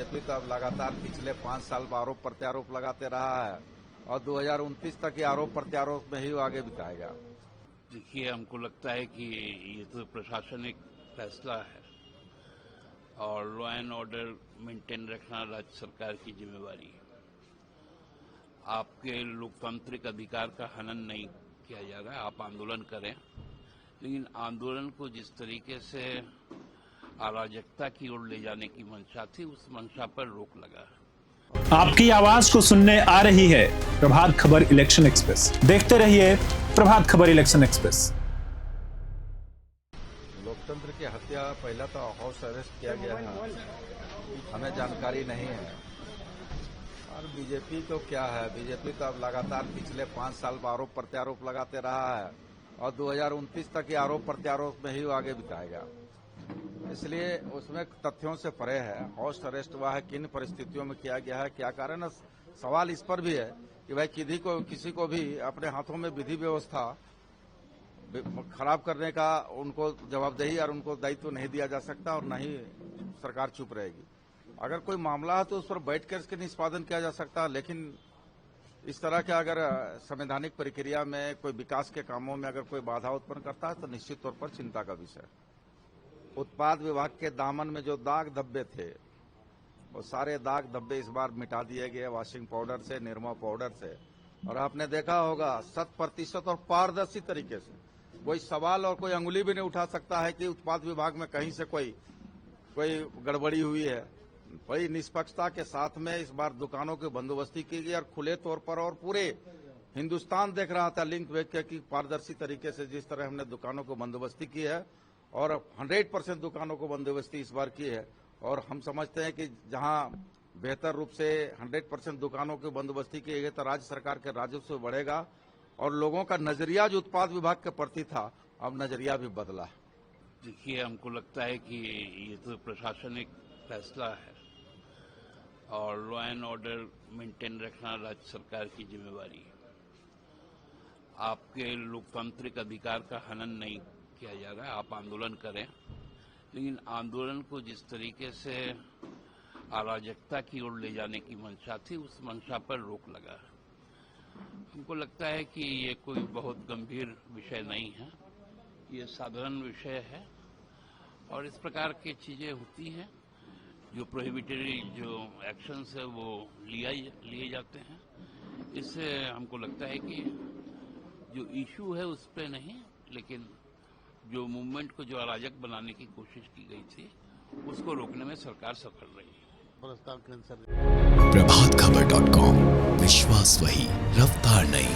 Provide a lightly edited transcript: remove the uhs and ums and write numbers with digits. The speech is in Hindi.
बीजेपी तो अब लगातार पिछले 5 साल आरोप प्रत्यारोप लगाते रहा है और 2029 तक ये आरोप प्रत्यारोप में ही वो आगे बिताएगा। देखिए, हमको लगता है कि ये तो प्रशासनिक फैसला है और लॉ एंड ऑर्डर मेंटेन रखना राज्य सरकार की जिम्मेवारी है। आपके लोकतांत्रिक अधिकार का हनन नहीं किया जा रहा है। आप आंदोलन करें, लेकिन आंदोलन को जिस तरीके से अराजकता की ओर ले जाने की मंशा थी, उस मंशा पर रोक लगा है। आपकी आवाज को सुनने आ रही है प्रभात खबर इलेक्शन एक्सप्रेस। देखते रहिए प्रभात खबर इलेक्शन एक्सप्रेस। लोकतंत्र की हत्या पहला तो हाउस अरेस्ट किया गया है, हमें जानकारी नहीं है। और बीजेपी तो क्या है, बीजेपी तो अब लगातार पिछले 5 साल आरोप प्रत्यारोप लगाते रहा है और 2029 तक ये आरोप प्रत्यारोप में ही वो आगे बिताएगा। इसलिए उसमें तथ्यों से परे है। हाउस अरेस्ट हुआ है, किन परिस्थितियों में किया गया है, क्या कारण है। सवाल इस पर भी है कि भाई किसी को भी अपने हाथों में विधि व्यवस्था खराब करने का उनको जवाबदेही और उनको दायित्व नहीं दिया जा सकता और न ही सरकार चुप रहेगी। अगर कोई मामला है तो उस पर बैठकर इसके निष्पादन किया जा सकता है, लेकिन इस तरह के अगर संवैधानिक प्रक्रिया में कोई विकास के कामों में अगर कोई बाधा उत्पन्न करता है तो निश्चित तौर पर चिंता का विषय। उत्पाद विभाग के दामन में जो दाग धब्बे थे, वो सारे दाग धब्बे इस बार मिटा दिए गए वॉशिंग पाउडर से, निरमा पाउडर से। और आपने देखा होगा 100% और पारदर्शी तरीके से कोई सवाल और कोई अंगुली भी नहीं उठा सकता है कि उत्पाद विभाग में कहीं से कोई गड़बड़ी हुई है। बड़ी निष्पक्षता के साथ में इस बार दुकानों की बंदोबस्ती की गई और खुले तौर पर, और पूरे हिंदुस्तान देख रहा था लिंक वेख के कि पारदर्शी तरीके से जिस तरह हमने दुकानों को बंदोबस्ती की है और 100% दुकानों को बंदोबस्ती इस बार की है। और हम समझते हैं कि जहां बेहतर रूप से 100% दुकानों की बंदोबस्ती की गई तो राज्य सरकार के राजस्व बढ़ेगा और लोगों का नजरिया जो उत्पाद विभाग के प्रति था, अब नजरिया भी बदला। देखिए, हमको लगता है कि ये तो प्रशासनिक फैसला है और लॉ एंड ऑर्डर मेंटेन रखना राज्य सरकार की जिम्मेवारी है। आपके लोकतांत्रिक अधिकार का हनन नहीं किया जा रहा है। आप आंदोलन करें, लेकिन आंदोलन को जिस तरीके से अराजकता की ओर ले जाने की मंशा थी, उस मंशा पर रोक लगा है। हमको लगता है कि ये कोई बहुत गंभीर विषय नहीं है, ये साधारण विषय है और इस प्रकार की चीजें होती हैं। जो प्रोहिबिटरी जो एक्शंस है वो लिए जाते हैं। इससे हमको लगता है कि जो इशू है उस पे नहीं, लेकिन जो मूवमेंट को जो अराजक बनाने की कोशिश की गई थी, उसको रोकने में सरकार सफल रही है। प्रभातखबर.com, विश्वास वही, रफ्तार नहीं।